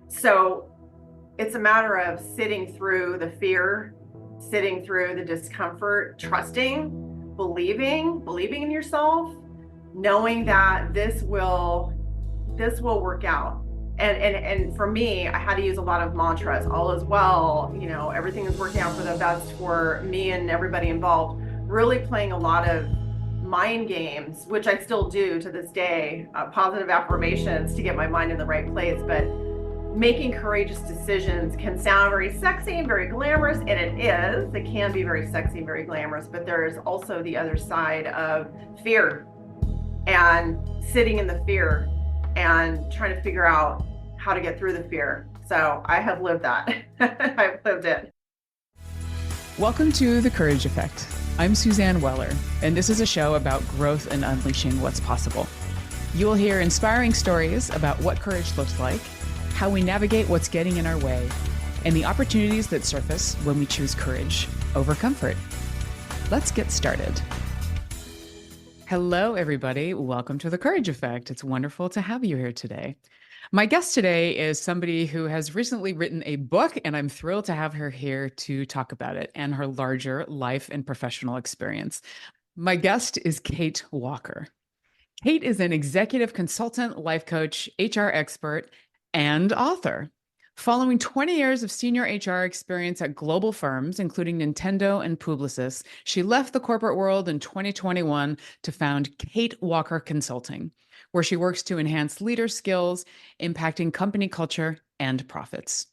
So it's a matter of sitting through the fear, sitting through the discomfort, trusting, believing in yourself, knowing that this will work out. And for me, I had to use a lot of mantras. All is well, everything is working out for the best for me and everybody involved. Really playing a lot of mind games, which I still do to this day, positive affirmations to get my mind in the right place. But making courageous decisions can sound very sexy and very glamorous, and it is. It can be very sexy and very glamorous, but there is also the other side of fear and sitting in the fear and trying to figure out how to get through the fear. So I have lived that. I've lived it. Welcome to The Courage Effect. I'm Suzanne Weller, and this is a show about growth and unleashing what's possible. You'll hear inspiring stories about what courage looks like, how we navigate what's getting in our way, and the opportunities that surface when we choose courage over comfort. Let's get started. Hello, everybody. Welcome to The Courage Effect. It's wonderful to have you here today. My guest today is somebody who has recently written a book, and I'm thrilled to have her here to talk about it and her larger life and professional experience. My guest is Kate Walker. Kate is an executive consultant, life coach, HR expert, and author. Following 20 years of senior HR experience at global firms, including Nintendo and Publicis, she left the corporate world in 2021 to found Kate Walker Consulting, where she works to enhance leader skills, impacting company culture and profits.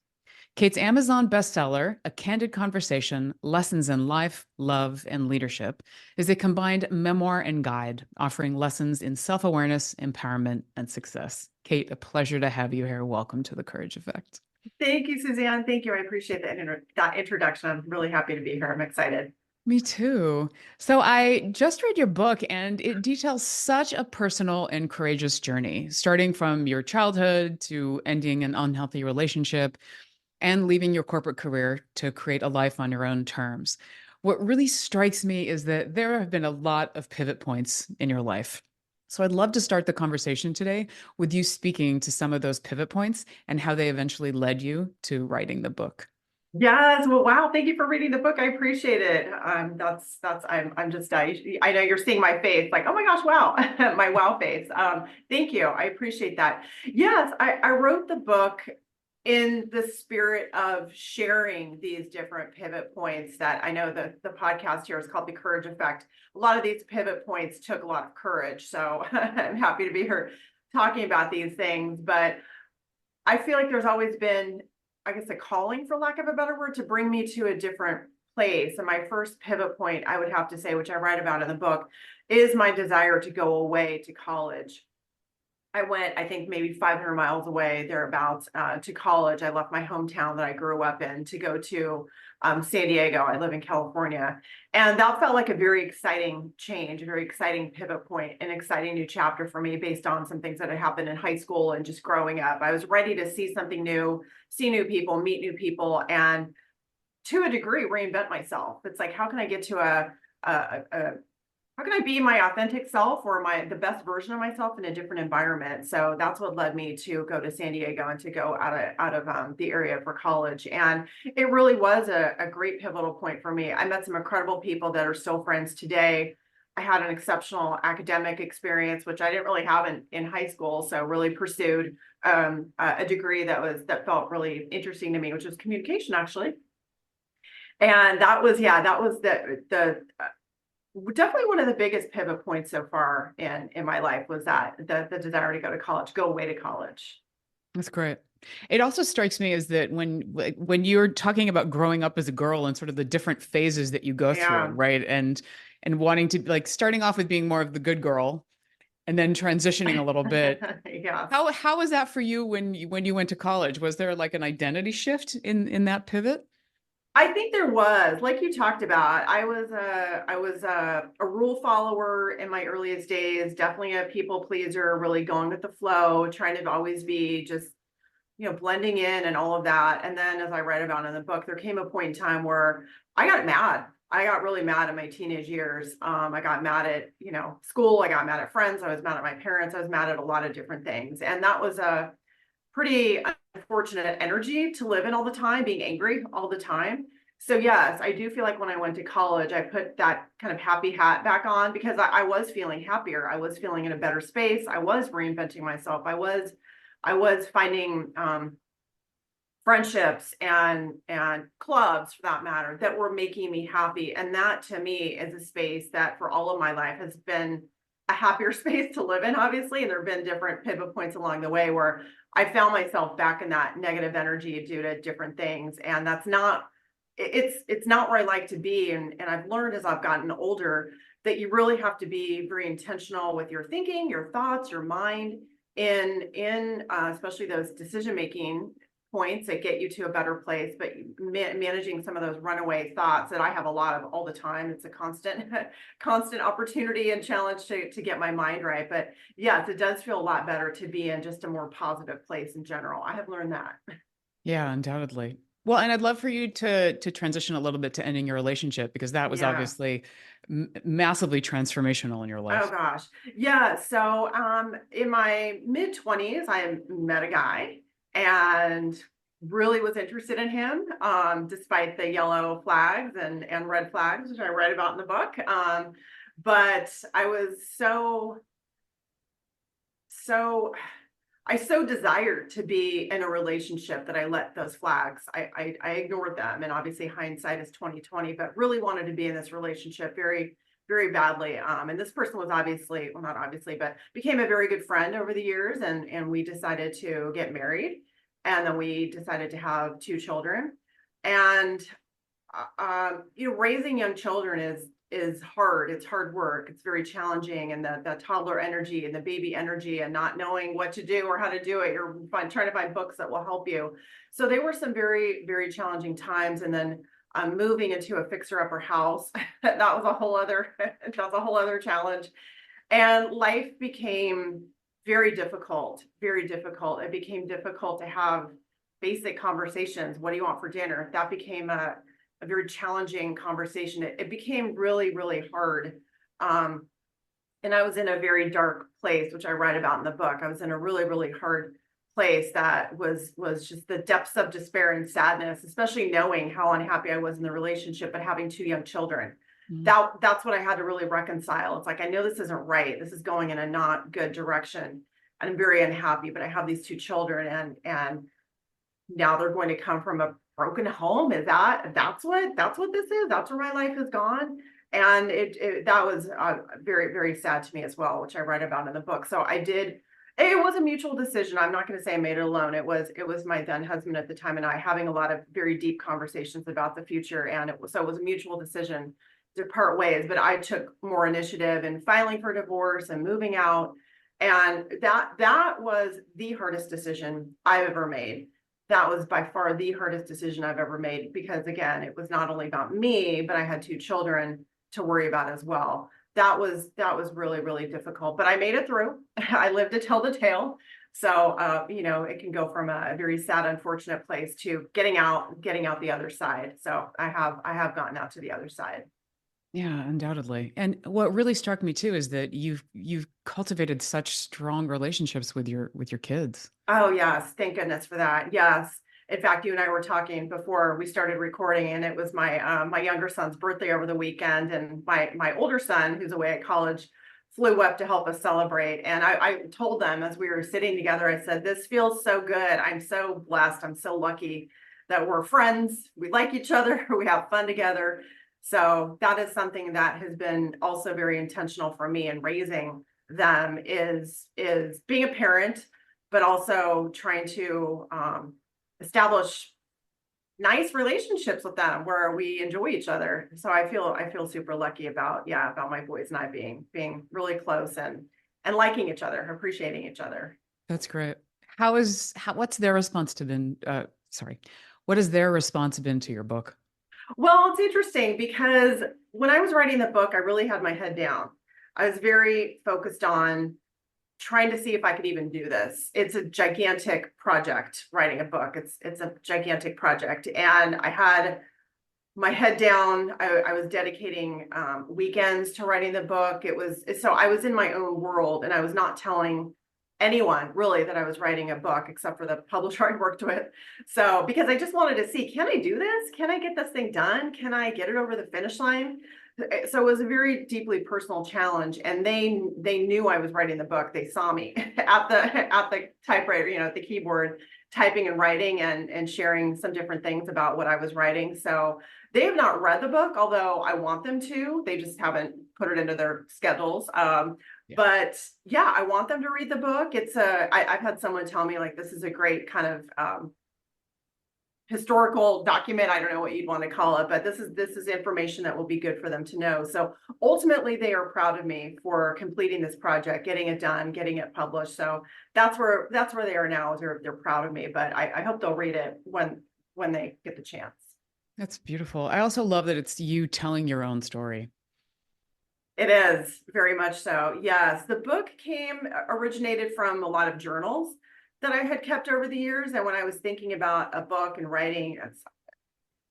Kate's Amazon bestseller, A Candid Conversation, Lessons in Life, Love, and Leadership, is a combined memoir and guide offering lessons in self-awareness, empowerment, and success. Kate, a pleasure to have you here. Welcome to The Courage Effect. Thank you, Suzanne. Thank you. I appreciate that introduction. I'm really happy to be here. I'm excited. Me too. So I just read your book and it details such a personal and courageous journey, starting from your childhood to ending an unhealthy relationship and leaving your corporate career to create a life on your own terms. What really strikes me is that there have been a lot of pivot points in your life. So I'd love to start the conversation today with you speaking to some of those pivot points and how they eventually led you to writing the book. Yes. Well, wow. Thank you for reading the book. I appreciate it. I'm just, I know you're seeing my face like, oh my gosh, wow, my wow face. Thank you. I appreciate that. Yes. I wrote the book in the spirit of sharing these different pivot points that I know the podcast here is called The Courage Effect. A lot of these pivot points took a lot of courage. So I'm happy to be here talking about these things, but I feel like there's always been, I guess, a calling, for lack of a better word, to bring me to a different place. And my first pivot point, I would have to say, which I write about in the book, is my desire to go away to college. I went, I think, maybe 500 miles away, thereabouts, to college. I left my hometown that I grew up in to go to San Diego. I live in California. And that felt like a very exciting change, a very exciting pivot point, an exciting new chapter for me based on some things that had happened in high school and just growing up. I was ready to see something new, see new people, meet new people, and to a degree, reinvent myself. It's like, how can I get to a how can I be my authentic self or the best version of myself in a different environment? So that's what led me to go to San Diego and to go out of the area for college. And it really was a great pivotal point for me. I met some incredible people that are still friends today. I had an exceptional academic experience, which I didn't really have in high school. So really pursued a degree that felt really interesting to me, which was communication, actually. And that was the definitely one of the biggest pivot points so far in my life was that the desire to go to college, go away to college. That's great. It also strikes me as that when you're talking about growing up as a girl and sort of the different phases that you go through, Yeah. right? And wanting to like starting off with being more of the good girl and then transitioning a little bit. Yes. How was that for you when you went to college? Was there like an identity shift in that pivot? I think there was, like you talked about, I was a rule follower in my earliest days, definitely a people pleaser, really going with the flow, trying to always be just, blending in and all of that. And then as I write about in the book, there came a point in time where I got mad. I got really mad in my teenage years. I got mad at, school. I got mad at friends. I was mad at my parents. I was mad at a lot of different things. And that was pretty unfortunate energy to live in all the time, being angry all the time. So yes, I do feel like when I went to college, I put that kind of happy hat back on because I was feeling happier. I was feeling in a better space. I was reinventing myself. I was finding friendships and clubs for that matter that were making me happy. And that to me is a space that for all of my life has been a happier space to live in, obviously. And there have been different pivot points along the way where I found myself back in that negative energy due to different things. And that's not, it's not where I like to be. And I've learned as I've gotten older that you really have to be very intentional with your thinking, your thoughts, your mind in especially those decision making points that get you to a better place, but managing some of those runaway thoughts that I have a lot of all the time. It's a constant, constant opportunity and challenge to get my mind right. But yes, it does feel a lot better to be in just a more positive place in general. I have learned that. Yeah, undoubtedly. Well, and I'd love for you to transition a little bit to ending your relationship because that was Yeah. obviously massively transformational in your Oh life. gosh. Yeah. So in my mid-20s, I met a guy and really was interested in him, despite the yellow flags and red flags, which I write about in the book. But I was so I so desired to be in a relationship that I let those flags, I ignored them. And obviously hindsight is 2020, but really wanted to be in this relationship very, very badly. And this person was obviously, well, not obviously, but became a very good friend over the years. And we decided to get married. And then we decided to have two children. And raising young children is hard. It's hard work. It's very challenging, and the toddler energy and the baby energy, and not knowing what to do or how to do it. You're trying to find books that will help you. So they were some very, very challenging times. And then moving into a fixer-upper house, that was a whole other that was a whole other challenge. And life became very difficult, very difficult. It became difficult to have basic conversations. What do you want for dinner? That became a very challenging conversation. It became really, really hard. And I was in a very dark place, which I write about in the book. I was in a really, really hard place that was just the depths of despair and sadness, especially knowing how unhappy I was in the relationship, but having two young children. Mm. That's what I had to really reconcile. It's like, I know this isn't right. This is going in a not good direction. And I'm very unhappy, but I have these two children and now they're going to come from a broken home. That's what this is? That's where my life has gone. And that was very, very sad to me as well, which I write about in the book. So it was a mutual decision. I'm not going to say I made it alone. It was my then husband at the time and I having a lot of very deep conversations about the future. And it was a mutual decision to part ways, but I took more initiative in filing for divorce and moving out. And that was the hardest decision I've ever made. That was by far the hardest decision I've ever made because again, it was not only about me, but I had two children to worry about as well. That was really, really difficult, but I made it through. I lived to tell the tale. So, it can go from a very sad, unfortunate place to getting out the other side. So I have gotten out to the other side. Yeah, undoubtedly. And what really struck me too is that you've cultivated such strong relationships with your kids. Oh, yes. Thank goodness for that. Yes. In fact, you and I were talking before we started recording, and it was my younger son's birthday over the weekend, and my older son, who's away at college, flew up to help us celebrate. And I told them as we were sitting together, I said, "This feels so good. I'm so blessed. I'm so lucky that we're friends. We like each other. We have fun together." So that is something that has been also very intentional for me in raising them is being a parent, but also trying to establish nice relationships with them where we enjoy each other. So I feel super lucky about my boys and I being really close and liking each other, appreciating each other. That's great. What's their response to been sorry. What has their response been to your book? Well, it's interesting because when I was writing the book, I really had my head down. I was very focused on trying to see if I could even do this. It's a gigantic project, writing a book. It's a gigantic project. And I had my head down. I was dedicating weekends to writing the book. So I was in my own world and I was not telling anyone really that I was writing a book, except for the publisher I worked with. So, because I just wanted to see, can I do this? Can I get this thing done? Can I get it over the finish line? So it was a very deeply personal challenge, and they knew I was writing the book. They saw me at the typewriter, at the keyboard, typing and writing and sharing some different things about what I was writing. So they have not read the book, although I want them to. They just haven't put it into their schedules. Yeah. But yeah, I want them to read the book. I've had someone tell me like this is a great kind of historical document. I don't know what you'd want to call it, but this is information that will be good for them to know. So ultimately, they are proud of me for completing this project, getting it done, getting it published. So that's where they are now. Is they're proud of me. But I hope they'll read it when they get the chance. That's beautiful. I also love that it's you telling your own story. It is very much so. Yes, the book originated from a lot of journals that I had kept over the years. And when I was thinking about a book and writing,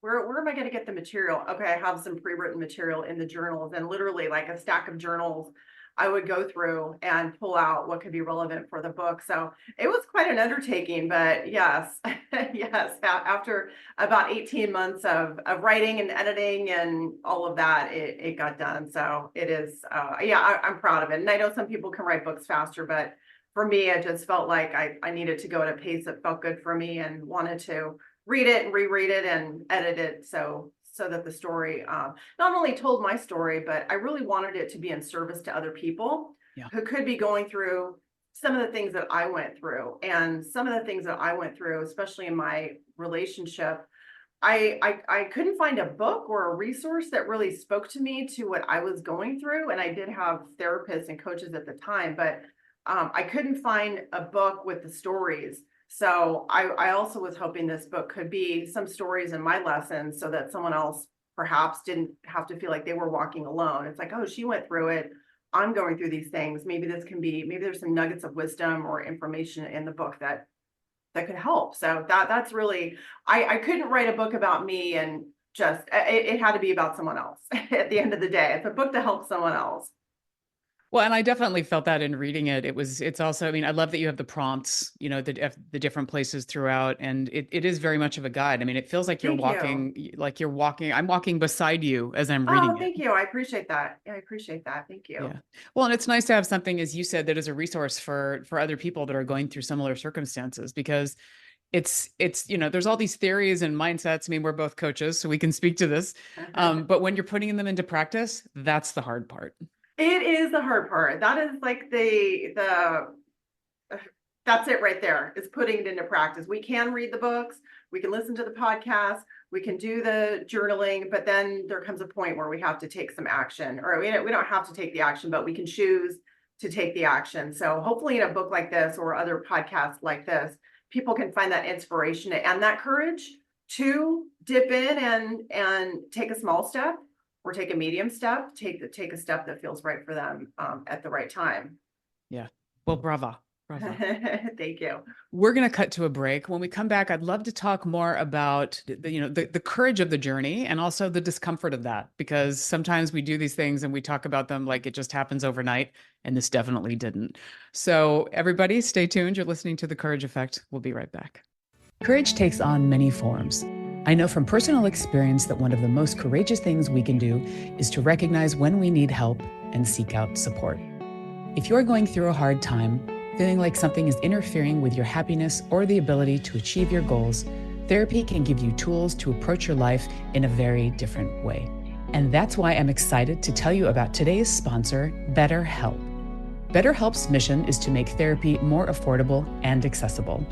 where am I going to get the material? Okay, I have some pre-written material in the journals, and literally like a stack of journals I would go through and pull out what could be relevant for the book. So it was quite an undertaking, but yes, yes, after about 18 months of writing and editing and all of that, it got done. So it is, yeah, I'm proud of it. And I know some people can write books faster, but for me, I just felt like I needed to go at a pace that felt good for me, and wanted to read it and reread it and edit it so that the story not only told my story, but I really wanted it to be in service to other people Yeah. who could be going through some of the things that I went through. And some of the things that I went through, especially in my relationship, I couldn't find a book or a resource that really spoke to me to what I was going through. And I did have therapists and coaches at the time, but I couldn't find a book with the stories. So I also was hoping this book could be some stories in my lessons, so that someone else perhaps didn't have to feel like they were walking alone. It's like, oh, she went through it. I'm going through these things. Maybe maybe there's some nuggets of wisdom or information in the book that could help. So that's really, I couldn't write a book about me and just, it had to be about someone else at the end of the day. It's a book to help someone else. Well, and I definitely felt that in reading it. It's also, I mean, I love that you have the prompts, the different places throughout, and it is very much of a guide. I mean, it feels Thank you. I'm walking beside you as I'm Oh, reading it. thank you. I appreciate that. Yeah, I appreciate that. Thank you. Yeah. Well, and it's nice to have something, as you said, that is a resource for other people that are going through similar circumstances, because there's all these theories and mindsets. I mean, we're both coaches, so we can speak to this. But when you're putting them into practice, that's the hard part. It is the hard part. That is like that's it right there, is putting it into practice. We can read the books, we can listen to the podcast, we can do the journaling, but then there comes a point where we have to take some action, or we don't have to take the action, but we can choose to take the action. So hopefully in a book like this or other podcasts like this, people can find that inspiration and that courage to dip in and take a small step, or take a medium step, take a step that feels right for them at the right time. Yeah. Well, brava. Brava. Thank you. We're going to cut to a break. When we come back, I'd love to talk more about the courage of the journey, and also the discomfort of that, because sometimes we do these things and we talk about them like it just happens overnight, and this definitely didn't. So everybody stay tuned. You're listening to The Courage Effect. We'll be right back. Courage takes on many forms. I know from personal experience that one of the most courageous things we can do is to recognize when we need help and seek out support. If you're going through a hard time, feeling like something is interfering with your happiness or the ability to achieve your goals, therapy can give you tools to approach your life in a very different way. And that's why I'm excited to tell you about today's sponsor, BetterHelp. BetterHelp's mission is to make therapy more affordable and accessible.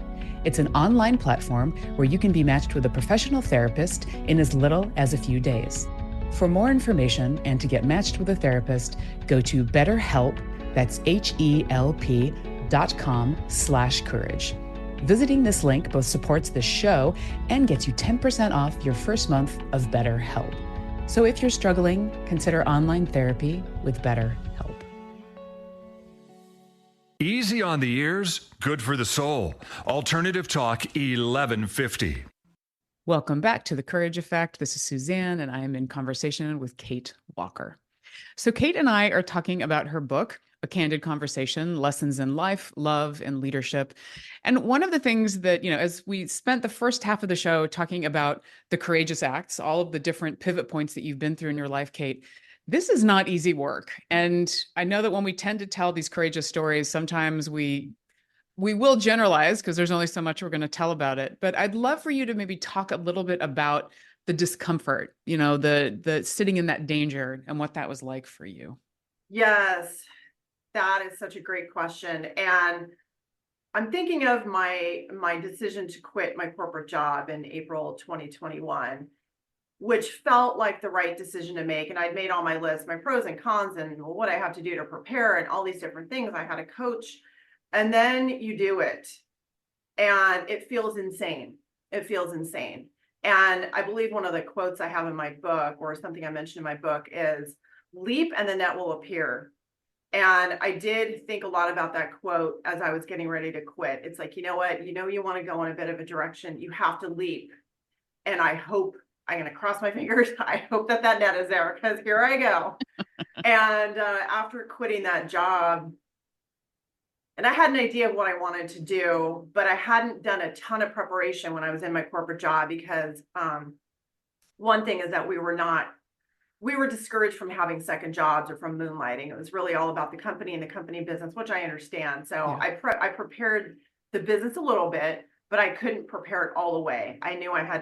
It's an online platform where you can be matched with a professional therapist in as little as a few days. For more information and to get matched with a therapist, go to BetterHelp, that's HELP.com/courage. Visiting this link both supports this show and gets you 10% off your first month of BetterHelp. So if you're struggling, consider online therapy with BetterHelp. Easy on the ears, good for the soul. Alternative Talk 1150. Welcome back to The Courage Effect. This is Suzanne, and I am in conversation with Kate Walker. So Kate and I are talking about her book, A Candid Conversation, Lessons in Life, Love, and Leadership. And one of the things that, as we spent the first half of the show talking about the courageous acts, all of the different pivot points that you've been through in your life, Kate, this is not easy work. And I know that when we tend to tell these courageous stories, sometimes we will generalize because there's only so much we're going to tell about it. But I'd love for you to maybe talk a little bit about the discomfort, the sitting in that danger and what that was like for you. Yes, that is such a great question. And I'm thinking of my decision to quit my corporate job in April 2021, which felt like the right decision to make. And I'd made all my lists, my pros and cons, and what I have to do to prepare, and all these different things. I had a coach, and then you do it, and it feels insane. It feels insane. And I believe one of the quotes I have in my book, or something I mentioned in my book, is leap and the net will appear. And I did think a lot about that quote as I was getting ready to quit. It's like, you know what, you want to go in a bit of a direction, you have to leap. And I'm going to cross my fingers. I hope that net is there, because here I go. And after quitting that job, and I had an idea of what I wanted to do, but I hadn't done a ton of preparation when I was in my corporate job, because one thing is that we were discouraged from having second jobs or from moonlighting. It was really all about the company and the company business, which I understand. So Yeah. I prepared the business a little bit, but I couldn't prepare it all the way. I knew I had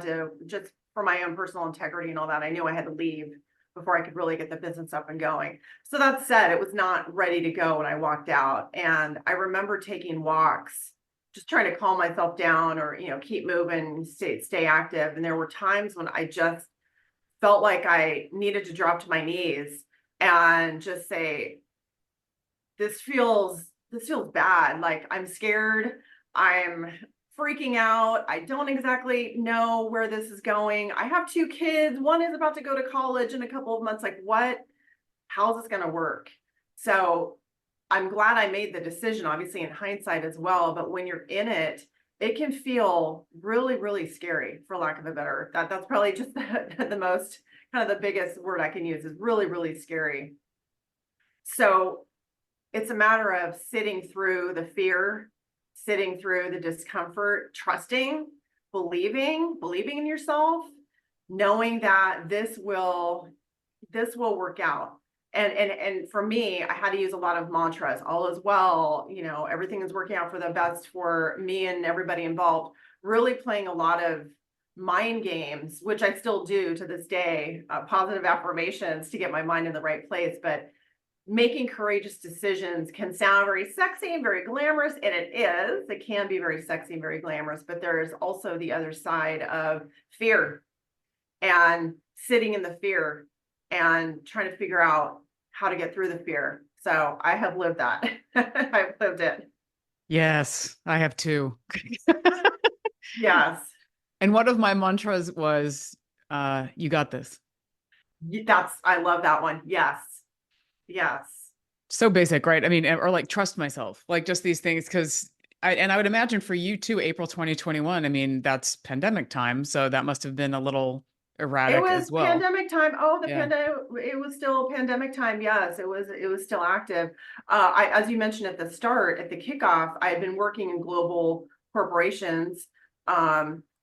to, just for my own personal integrity and all that, I knew I had to leave before I could really get the business up and going. So that said, it was not ready to go when I walked out. And I remember taking walks, just trying to calm myself down, or, keep moving, stay active. And there were times when I just felt like I needed to drop to my knees and just say, this feels bad. Like, I'm scared. I'm freaking out. I don't exactly know where this is going. I have 2 kids. One is about to go to college in a couple of months. Like, how's this going to work? So I'm glad I made the decision, obviously in hindsight as well. But when you're in it, it can feel really, really scary, for lack of a better. That's probably just the most, kind of the biggest word I can use, is really, really scary. So it's a matter of sitting through the fear, sitting through the discomfort, trusting, believing in yourself, knowing that this will work out. And for me, I had to use a lot of mantras. All is well, everything is working out for the best for me and everybody involved. Really playing a lot of mind games, which I still do to this day, positive affirmations to get my mind in the right place. But making courageous decisions can sound very sexy and very glamorous, and it is. It can be very sexy and very glamorous, but there is also the other side of fear, and sitting in the fear and trying to figure out how to get through the fear. So I have lived that. I've lived it. Yes, I have too. Yes. And one of my mantras was, you got this. I love that one. Yes. Yes. So basic, right? I mean, or like trust myself, like just these things. Cause I would imagine for you too, April 2021, I mean, that's pandemic time. So that must have been a little erratic It was as well. pandemic time. Oh, the Yeah. pandemic, it was still pandemic time. Yes, it was still active. As you mentioned at the start, at the kickoff, I had been working in global corporations.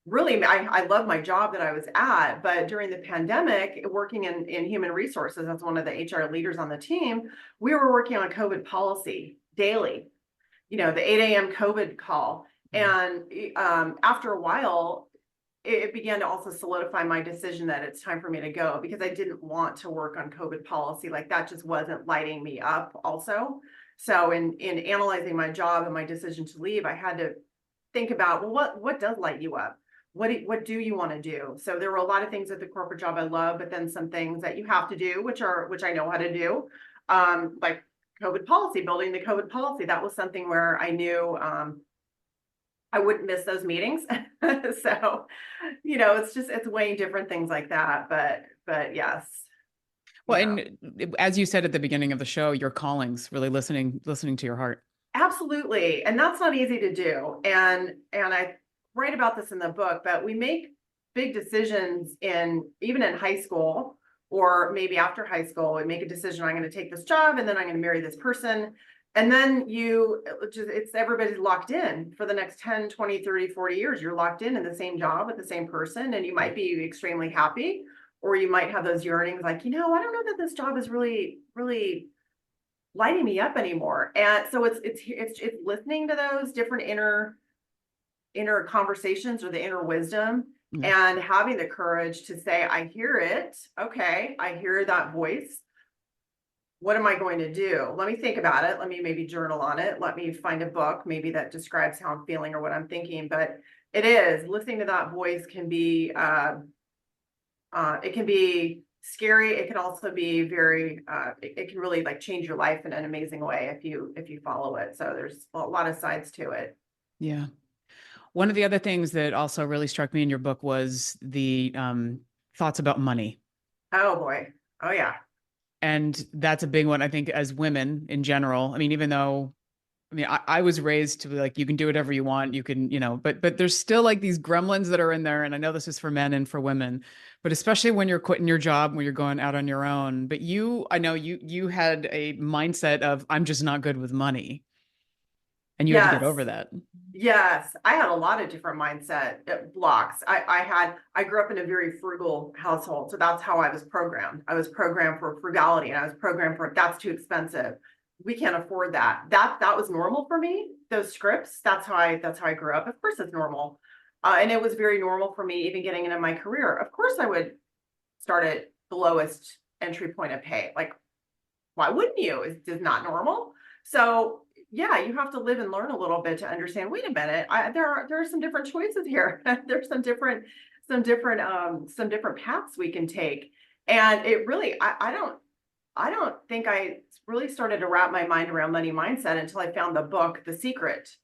Really, I love my job that I was at, but during the pandemic, working in human resources, as one of the HR leaders on the team, we were working on COVID policy daily, the 8 a.m. COVID call. And after a while, it began to also solidify my decision that it's time for me to go, because I didn't want to work on COVID policy. Like, that just wasn't lighting me up also. So in analyzing my job and my decision to leave, I had to think about, well, what does light you up? What do you want to do? So there were a lot of things at the corporate job I love, but then some things that you have to do, which I know how to do, like COVID policy, building the COVID policy. That was something where I knew I wouldn't miss those meetings. So, it's weighing different things like that. But yes. Well, and as you said at the beginning of the show, your callings, really listening to your heart. Absolutely. And that's not easy to do. And I write about this in the book, but we make big decisions even in high school or maybe after high school, and make a decision, I'm going to take this job and then I'm going to marry this person. And then everybody's locked in for the next 10, 20, 30, 40 years. You're locked in the same job with the same person, and you might be extremely happy, or you might have those yearnings like, I don't know that this job is really, really lighting me up anymore. And so it's listening to those different inner conversations, or the inner wisdom, and having the courage to say, I hear it. Okay, I hear that voice. What am I going to do? Let me think about it. Let me maybe journal on it. Let me find a book maybe that describes how I'm feeling or what I'm thinking. But it is listening to that voice can be it can be scary. It can also be very it can really like change your life in an amazing way if you follow it. So there's a lot of sides to it. Yeah. One of the other things that also really struck me in your book was the thoughts about money. Oh boy. Oh yeah. And that's a big one, I think, as women in general. I mean, even though, I was raised to be like, you can do whatever you want, you can, but there's still like these gremlins that are in there. And I know this is for men and for women, but especially when you're quitting your job, when you're going out on your own. But I know you had a mindset of, I'm just not good with money. And you had to get over that. Yes, I had a lot of different mindset blocks. I grew up in a very frugal household, so that's how I was programmed. I was programmed for frugality, and I was programmed for that's too expensive. We can't afford that. That was normal for me. Those scripts. That's how I grew up. Of course, it's normal, and it was very normal for me even getting into my career. Of course, I would start at the lowest entry point of pay. Like, why wouldn't you? It's not normal. So yeah, you have to live and learn a little bit to understand, wait a minute, there are some different choices here. There's some different paths we can take. And it really, I don't think I really started to wrap my mind around money mindset until I found the book, The Secret,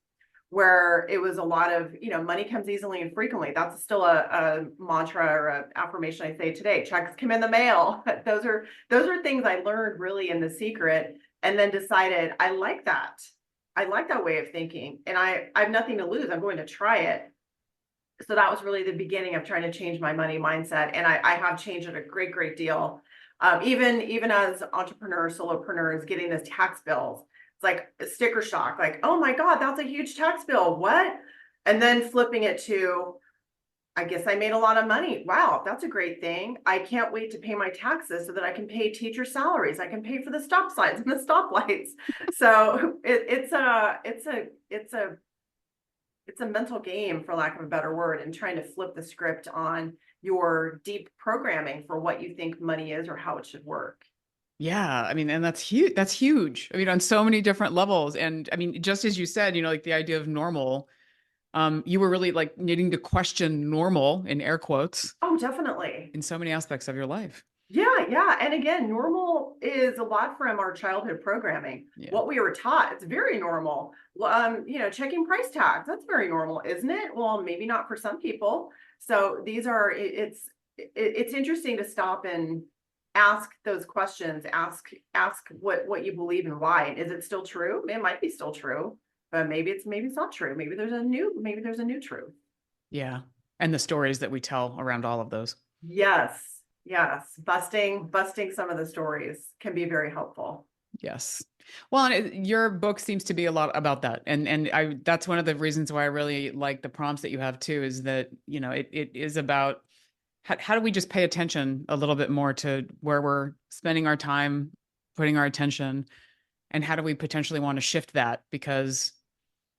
where it was a lot of, money comes easily and frequently. That's still a mantra or an affirmation I say today. Checks come in the mail. Those are things I learned really in The Secret, and then decided I like that. I like that way of thinking, and I have nothing to lose. I'm going to try it. So that was really the beginning of trying to change my money mindset. And I have changed it a great deal. Even as entrepreneurs, solopreneurs getting this tax bills, it's like a sticker shock, like, oh my God, that's a huge tax bill. What? And then flipping it to, I guess I made a lot of money. Wow, that's a great thing. I can't wait to pay my taxes so that I can pay teacher salaries. I can pay for the stop signs and the stoplights. So it's a mental game, for lack of a better word, and trying to flip the script on your deep programming for what you think money is or how it should work. Yeah. I mean, and that's huge. That's huge. I mean, on so many different levels. And I mean, just as you said, like the idea of normal, you were really like needing to question normal in air quotes Oh, definitely. in so many aspects of your life. Yeah. And again, normal is a lot from our childhood programming. Yeah. What we were taught, it's very normal. Checking price tags, that's very normal, isn't it? Well, maybe not for some people. So it's interesting to stop and ask those questions, ask what you believe and why. Is it still true? It might be still true, but maybe it's not true. Maybe there's a new truth. Yeah. And the stories that we tell around all of those. Yes. Busting some of the stories can be very helpful. Yes. Well, and your book seems to be a lot about that. And that's one of the reasons why I really like the prompts that you have too, is that, it is about how do we just pay attention a little bit more to where we're spending our time, putting our attention, and how do we potentially want to shift that, because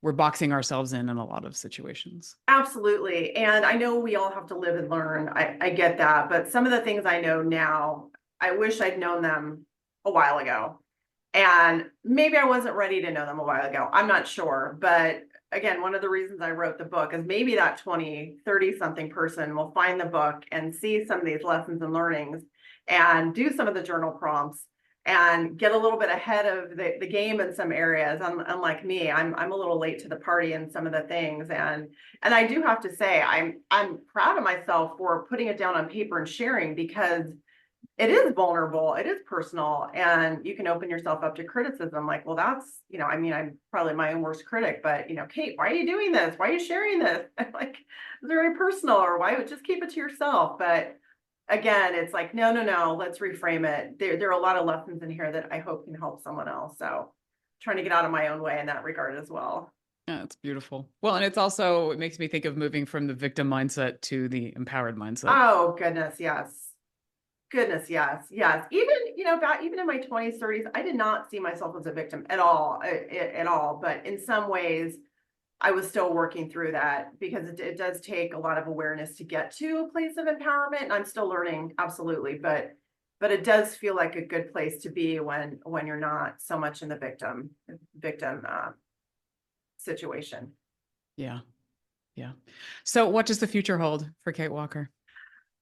we're boxing ourselves in a lot of situations. Absolutely. And I know we all have to live and learn. I get that. But some of the things I know now, I wish I'd known them a while ago. And maybe I wasn't ready to know them a while ago. I'm not sure. But again, one of the reasons I wrote the book is maybe that 20, 30 something person will find the book and see some of these lessons and learnings and do some of the journal prompts and get a little bit ahead of the game in some areas. Unlike me, I'm a little late to the party in some of the things. And I do have to say, I'm proud of myself for putting it down on paper and sharing, because it is vulnerable, it is personal, and you can open yourself up to criticism. Like, well, that's, I'm probably my own worst critic, but Kate, why are you doing this? Why are you sharing this? Like, it's very personal, or why just keep it to yourself? But again, it's like, no, let's reframe it. There are a lot of lessons in here that I hope can help someone else. So trying to get out of my own way in that regard as well. Yeah, it's beautiful. Well, and it makes me think of moving from the victim mindset to the empowered mindset. Oh, goodness, yes. Goodness, yes, yes. Even, even in my 20s, 30s, I did not see myself as a victim at all, at all. But in some ways, I was still working through that because it does take a lot of awareness to get to a place of empowerment. And I'm still learning, absolutely. But it does feel like a good place to be when you're not so much in the victim situation. Yeah. Yeah. So what does the future hold for Kate Walker?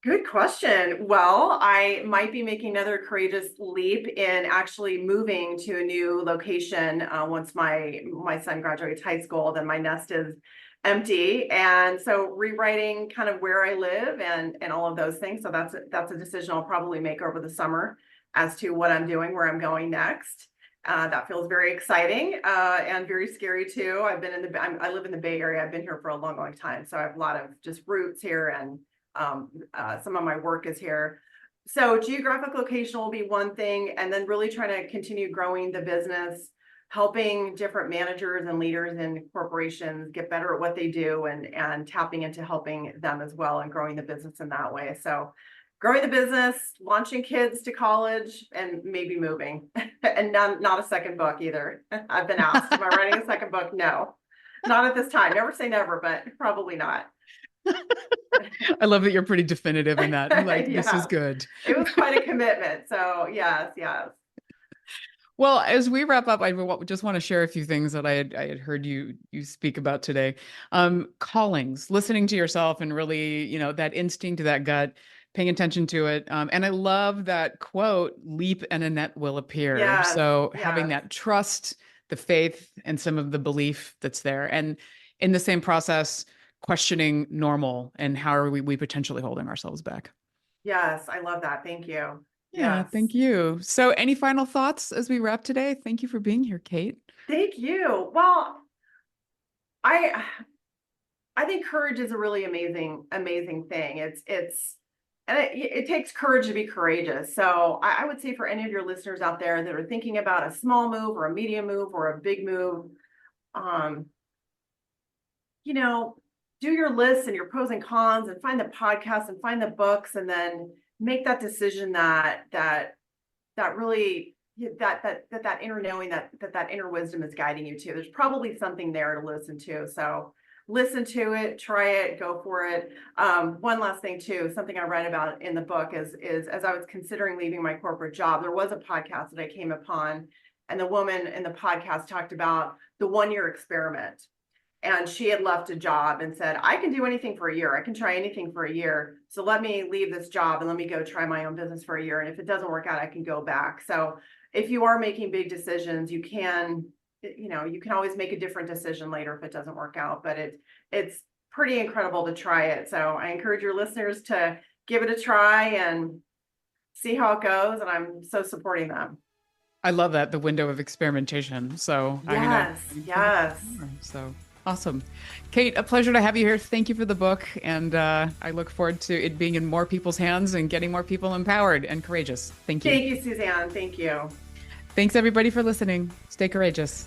Good question. Well, I might be making another courageous leap in actually moving to a new location once my son graduates high school. Then my nest is empty, and so rewriting kind of where I live and all of those things. So that's a decision I'll probably make over the summer as to what I'm doing, where I'm going next. That feels very exciting and very scary too. I live in the Bay Area. I've been here for a long time, so I have a lot of just roots here, and some of my work is here. So geographic location will be one thing, and then really trying to continue growing the business, helping different managers and leaders in corporations get better at what they do, and tapping into helping them as well and growing the business in that way. So growing the business, launching kids to college, and maybe moving. And not a second book either. I've been asked, am I writing a second book? No, not at this time. Never say never, but probably not. I love that you're pretty definitive in that. Like, this is good. It was quite a commitment. So yes. Well, as we wrap up, I just want to share a few things that I had heard you speak about today. Callings, listening to yourself, and really, that instinct, that gut, paying attention to it. And I love that quote, leap and a net will appear. Yes, So yes. having that trust, the faith, and some of the belief that's there. And in the same process, questioning normal and how are we potentially holding ourselves back. Yes, I love that. Thank you. Yeah, Yes. thank you. So any final thoughts as we wrap today? Thank you for being here, Kate. Thank you. Well, I think courage is a really amazing thing. It takes courage to be courageous. So I would say for any of your listeners out there that are thinking about a small move or a medium move or a big move, do your lists and your pros and cons, and find the podcasts and find the books, and then make that decision that really that inner knowing, that inner wisdom is guiding you to. There's probably something there to listen to. So listen to it, try it, go for it. One last thing too, something I read about in the book is as I was considering leaving my corporate job, there was a podcast that I came upon, and the woman in the podcast talked about the 1-year experiment. And she had left a job and said, I can do anything for a year. I can try anything for a year. So let me leave this job and let me go try my own business for a year. And if it doesn't work out, I can go back. So if you are making big decisions, you can always make a different decision later if it doesn't work out. But it's pretty incredible to try it. So I encourage your listeners to give it a try and see how it goes. And I'm so supporting them. I love that, the window of experimentation. So Yes. So awesome. Kate, a pleasure to have you here. Thank you for the book. And I look forward to it being in more people's hands and getting more people empowered and courageous. Thank you. Thank you, Suzanne. Thank you. Thanks everybody for listening. Stay courageous.